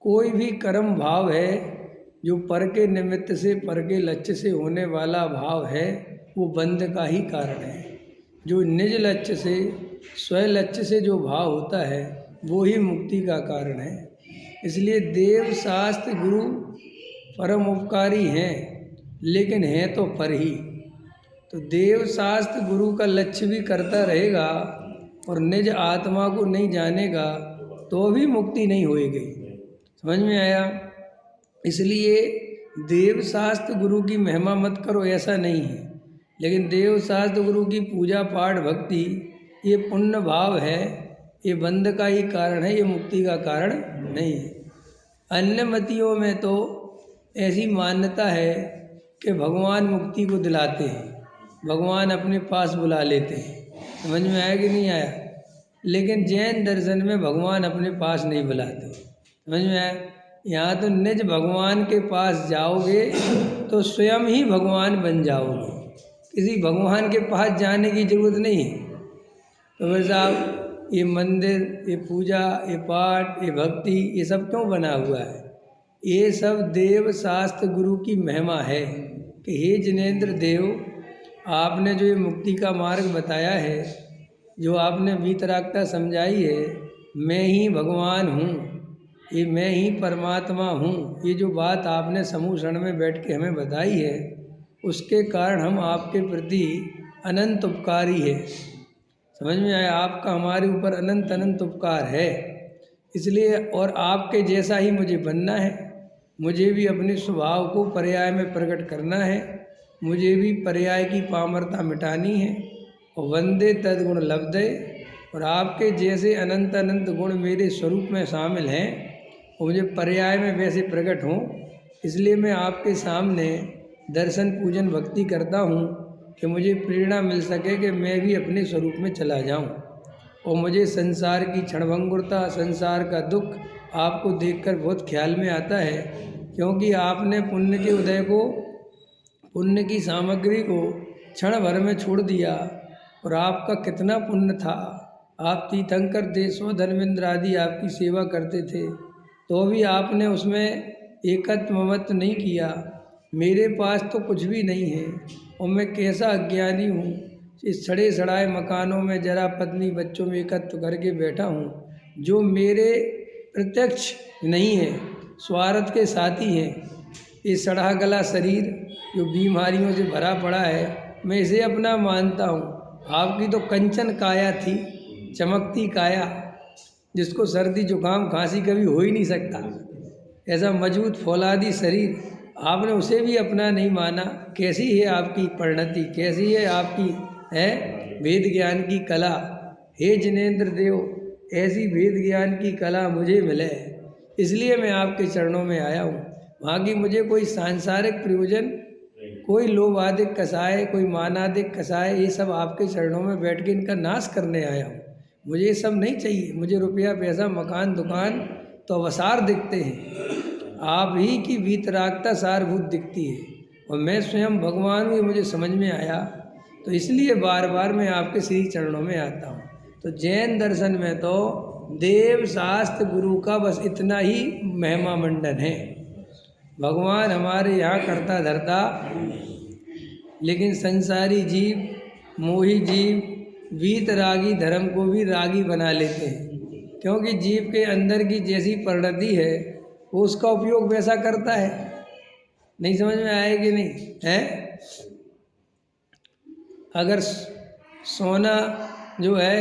कोई भी कर्म भाव है जो पर के निमित्त से, पर के लक्ष्य से होने वाला भाव है, वो बंध का ही कारण है। जो निज लक्ष्य से, स्व लक्ष्य से जो भाव होता है वो ही मुक्ति का कारण है। इसलिए देव शास्त्र गुरु परम उपकारी हैं, लेकिन हैं तो पर ही। तो देव शास्त्र गुरु का लक्ष्य भी करता रहेगा और निज आत्मा को नहीं जानेगा तो भी मुक्ति नहीं होएगी। समझ में आया? इसलिए देव शास्त्र गुरु की महिमा मत करो ऐसा नहीं है, लेकिन देव शास्त्र गुरु की पूजा पाठ भक्ति ये पुण्य भाव है, ये बंध का ही कारण है, ये मुक्ति का कारण नहीं है। अन्य मतियों में तो ऐसी मान्यता है कि भगवान मुक्ति को दिलाते हैं, भगवान अपने पास बुला लेते हैं। समझ में आया कि नहीं आया? लेकिन जैन दर्शन में भगवान अपने पास नहीं बुलाते। समझ में आया? यहाँ तो निज भगवान के पास जाओगे तो स्वयं ही भगवान बन जाओगे, किसी भगवान के पास जाने की जरूरत नहीं है। तो फिर साहब ये मंदिर, ये पूजा, ये पाठ, ये भक्ति, ये सब क्यों बना हुआ है? ये सब देव शास्त्र गुरु की महिमा है कि हे जिनेंद्र देव, आपने जो ये मुक्ति का मार्ग बताया है, जो आपने वीतरागता समझाई है, मैं ही भगवान हूँ, ये मैं ही परमात्मा हूँ, ये जो बात आपने समूह क्षण में बैठ के हमें बताई है, उसके कारण हम आपके प्रति अनंत उपकारी है। समझ में आया? आपका हमारे ऊपर अनंत अनंत उपकार है। इसलिए और आपके जैसा ही मुझे बनना है, मुझे भी अपने स्वभाव को पर्याय में प्रकट करना है, मुझे भी पर्याय की पामरता मिटानी है। और वंदे तद्गुण लब्धे, और आपके जैसे अनंत अनंत गुण मेरे स्वरूप में शामिल हैं और मुझे पर्याय में वैसे प्रकट हों। इसलिए मैं आपके सामने दर्शन पूजन भक्ति करता हूँ कि मुझे प्रेरणा मिल सके कि मैं भी अपने स्वरूप में चला जाऊँ। और मुझे संसार की क्षणभंगुरता, संसार का दुख आपको देखकर बहुत ख्याल में आता है, क्योंकि आपने पुण्य के उदय को, पुण्य की सामग्री को क्षण भर में छोड़ दिया। और आपका कितना पुण्य था, आप तीर्थंकर देशो धर्मेंद्र आदि आपकी सेवा करते थे, तो भी आपने उसमें एकत्व ममत्व नहीं किया। मेरे पास तो कुछ भी नहीं है और मैं कैसा अज्ञानी हूँ, इस सड़े सड़ाए मकानों में जरा पत्नी बच्चों में एकत्व करके बैठा हूँ, जो मेरे प्रत्यक्ष नहीं है, स्वार्थ के साथी हैं। ये सड़ा गला शरीर जो बीमारियों से भरा पड़ा है, मैं इसे अपना मानता हूँ। आपकी तो कंचन काया थी, चमकती काया, जिसको सर्दी जुकाम खांसी कभी हो ही नहीं सकता, ऐसा मजबूत फौलादी शरीर, आपने उसे भी अपना नहीं माना। कैसी है आपकी परिणति, कैसी है आपकी है वेद ज्ञान की कला। हे जिनेंद्र देव, ऐसी वेद ज्ञान की कला मुझे मिले, इसलिए मैं आपके चरणों में आया हूँ। वहाँ की मुझे कोई सांसारिक प्रयोजन, कोई लोभादिक कसाय, कोई मानादिक कसाय, ये सब आपके चरणों में बैठ के इनका नाश करने आया हूँ। मुझे ये सब नहीं चाहिए। मुझे रुपया पैसा मकान दुकान तो अवसार दिखते हैं, आप ही की वीतरागता सारभूत दिखती है। और मैं स्वयं भगवान हूँ, मुझे समझ में आया, तो इसलिए बार बार मैं आपके श्री चरणों में आता हूँ। तो जैन दर्शन में तो देव शास्त्र गुरु का बस इतना ही महिमा मंडन है। भगवान हमारे यहाँ करता धरता, लेकिन संसारी जीव, मोही जीव वीतरागी धर्म को भी रागी बना लेते हैं, क्योंकि जीव के अंदर की जैसी परिणति है वो उसका उपयोग वैसा करता है। नहीं समझ में आया कि नहीं है? अगर सोना जो है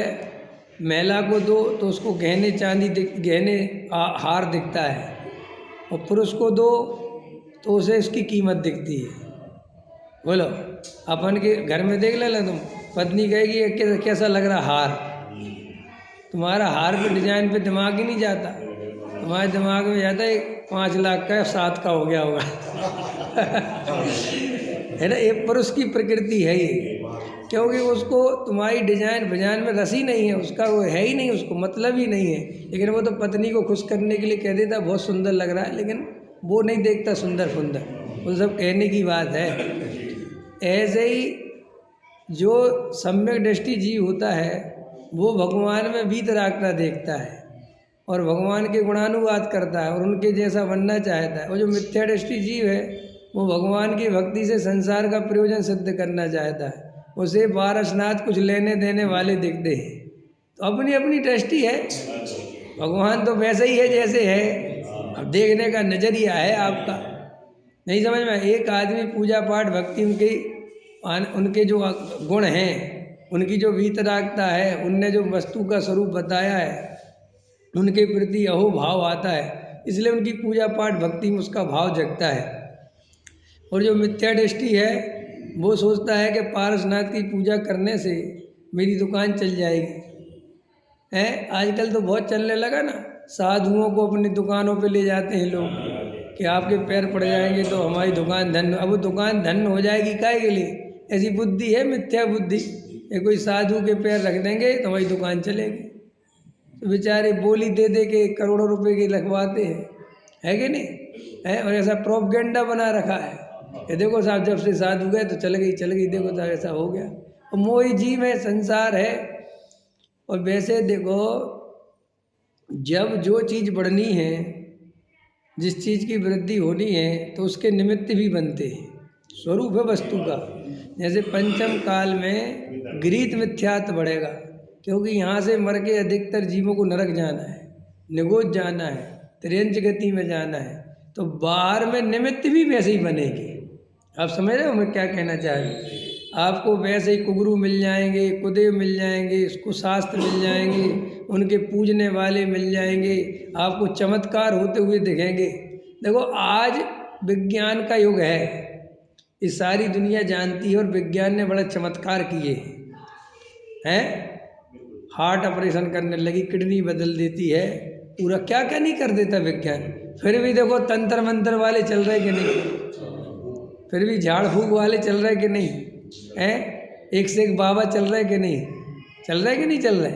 महिला को दो तो उसको गहने चांदी गहने हार दिखता है, और पुरुष को दो तो उसे उसकी कीमत दिखती है। बोलो, अपन के घर में देख लेना तुम, पत्नी कहेगी ये कैसा लग रहा हार, तुम्हारा हार पे डिजाइन पे दिमाग ही नहीं जाता, तुम्हारे दिमाग में जाता है 5 लाख का 7 का हो गया होगा है ना? ये पुरुष की प्रकृति है ये, क्योंकि उसको तुम्हारी डिजाइन बिजाइन में रसी नहीं है, उसका वो है ही नहीं, उसको मतलब ही नहीं है। लेकिन वो तो पत्नी को खुश करने के लिए कह देता बहुत सुंदर लग रहा है, लेकिन वो नहीं देखता सुंदर सुंदर, वो सब कहने की बात है। ऐसे ही जो सम्यक दृष्टि जीव होता है वो भगवान में वीतरागता देखता है। और भगवान के गुणानुवाद करता है और उनके जैसा बनना चाहता है। और जो मिथ्या दृष्टि जीव है वो भगवान की भक्ति से संसार का प्रयोजन सिद्ध करना चाहता है। उसे पारसनाथ कुछ लेने देने वाले दिखते हैं। तो अपनी अपनी दृष्टि है, भगवान तो वैसे ही है जैसे है। अब देखने का नजरिया है आपका, नहीं समझ में। एक आदमी पूजा पाठ भक्ति उनके जो गुण हैं, उनकी जो वीतरागता है, उनने जो वस्तु का स्वरूप बताया है, उनके प्रति अहो भाव आता है, इसलिए उनकी पूजा पाठ भक्ति में उसका भाव जगता है। और जो मिथ्या दृष्टि है वो सोचता है कि पारसनाथ की पूजा करने से मेरी दुकान चल जाएगी। है आजकल तो बहुत चलने लगा ना, साधुओं को अपनी दुकानों पे ले जाते हैं लोग कि आपके पैर पड़ जाएंगे तो हमारी दुकान धन। अब वो दुकान धन हो जाएगी काहे के लिए? ऐसी बुद्धि है, मिथ्या बुद्धि। ये कोई साधु के पैर रख देंगे तो हमारी दुकान चलेगी। तो बेचारे बोली दे दे के करोड़ों रुपए की लगवाते हैं, है कि नहीं है? और ऐसा प्रोपगेंडा बना रखा है कि देखो साहब जब से साधु गए तो चल गई, देखो साहब ऐसा हो गया। और मोही जीव है, संसार है। और वैसे देखो जब जो चीज़ बढ़नी है, जिस चीज़ की वृद्धि होनी है तो उसके निमित्त भी बनते हैं, स्वरूप है वस्तु का। जैसे पंचम काल में गृहीत मिथ्यात्व बढ़ेगा, क्योंकि यहाँ से मर के अधिकतर जीवों को नरक जाना है, निगोज जाना है, त्रियंच गति में जाना है। तो बाहर में निमित्त भी वैसे ही बनेगी। आप समझ रहे हो मैं क्या कहना चाह रही हूँ? आपको वैसे ही कुगरू मिल जाएंगे, कुदेव मिल जाएंगे, इसको शास्त्र मिल जाएंगे, उनके पूजने वाले मिल जाएंगे, आपको चमत्कार होते हुए दिखेंगे। देखो आज विज्ञान का युग है, ये सारी दुनिया जानती है और विज्ञान ने बड़ा चमत्कार किए हैं। हार्ट ऑपरेशन करने लगी, किडनी बदल देती है, पूरा क्या क्या नहीं कर देता विज्ञान। फिर भी देखो तंत्र मंत्र वाले चल रहे कि नहीं, फिर भी झाड़ फूक वाले चल रहे कि नहीं हैं, एक से एक बाबा चल रहे कि नहीं, चल रहे कि नहीं चल रहे।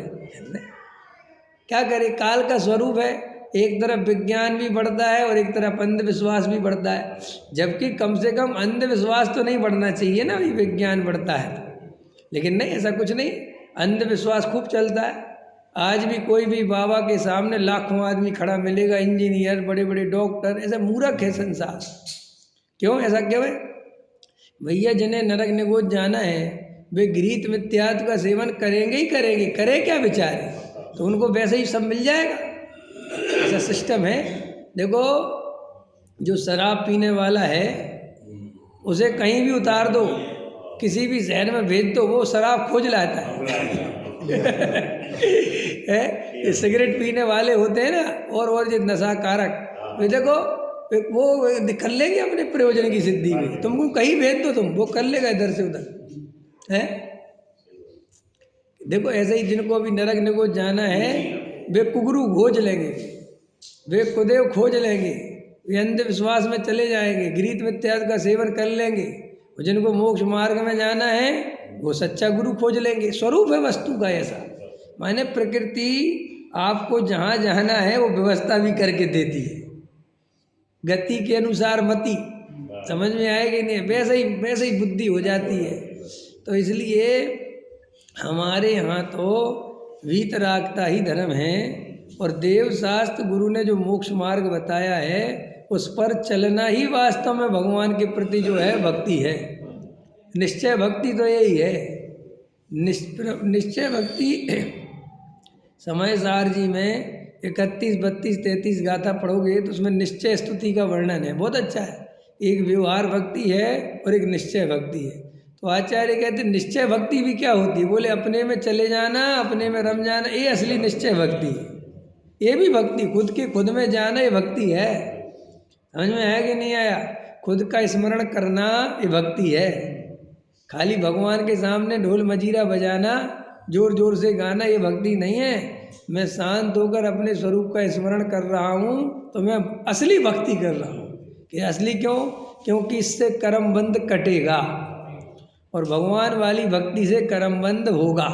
क्या करे, काल का स्वरूप है। एक तरफ विज्ञान भी बढ़ता है और एक तरफ अंधविश्वास भी बढ़ता है, जबकि कम से कम अंधविश्वास तो नहीं बढ़ना चाहिए ना, अभी विज्ञान बढ़ता है। लेकिन नहीं, ऐसा कुछ नहीं, अंधविश्वास खूब चलता है। आज भी कोई भी बाबा के सामने लाखों आदमी खड़ा मिलेगा, इंजीनियर, बड़े बड़े डॉक्टर, ऐसा मूर्ख है संसार। क्यों ऐसा क्यों है भैया? जिन्हें नरक निगोज जाना है वे गृहीत मिथ्यात्व का सेवन करेंगे ही करेंगे, करे क्या बेचारे, तो उनको वैसे ही सब मिल जाएगा, ऐसा सिस्टम है। देखो जो शराब पीने वाला है उसे कहीं भी उतार दो, किसी भी शहर में भेज दो, वो शराब खोज लाता है। ये सिगरेट पीने वाले होते हैं ना, और ये नशा कारक, वे देखो वो कर लेंगे अपने प्रयोजन की सिद्धि में। तुमको कहीं भेज दो, वो कर लेगा इधर से उधर, है। देखो ऐसे ही जिनको अभी नरक निगोज जाना है वे कुगरू खोज लेंगे, वे कुदेव खोज लेंगे, वे अंधविश्वास में चले जाएंगे, गृहीत मिथ्यात्व का सेवन कर लेंगे। और जिनको मोक्ष मार्ग में जाना है वो सच्चा गुरु खोज लेंगे। स्वरूप है वस्तु का ऐसा, माने प्रकृति आपको जहाँ जाना है वो व्यवस्था भी करके देती है, गति के अनुसार मति, समझ में आएगी नहीं, वैसे ही बुद्धि हो जाती है। तो इसलिए हमारे यहाँ तो वीतरागता ही धर्म है, और देव शास्त्र गुरु ने जो मोक्ष मार्ग बताया है उस पर चलना ही वास्तव में भगवान के प्रति जो है भक्ति है। निश्चय भक्ति तो यही है, निश्चय भक्ति। समय सार जी में 31, 32, 33 गाथा पढ़ोगे तो उसमें निश्चय स्तुति का वर्णन है, बहुत अच्छा है। एक व्यवहार भक्ति है और एक निश्चय भक्ति है। तो आचार्य कहते निश्चय भक्ति भी क्या होती है? बोले अपने में चले जाना, अपने में रम जाना, ये असली निश्चय भक्ति है। ये भी भक्ति, खुद के खुद में जाना ये भक्ति है। समझ में आया कि नहीं आया? खुद का स्मरण करना ये भक्ति है। खाली भगवान के सामने ढोल मजीरा बजाना, जोर जोर से गाना, ये भक्ति नहीं है। मैं शांत होकर अपने स्वरूप का स्मरण कर रहा हूँ तो मैं असली भक्ति कर रहा हूँ। कि असली क्यों? क्योंकि इससे कर्म बंध कटेगा और भगवान वाली भक्ति से कर्म बंध होगा।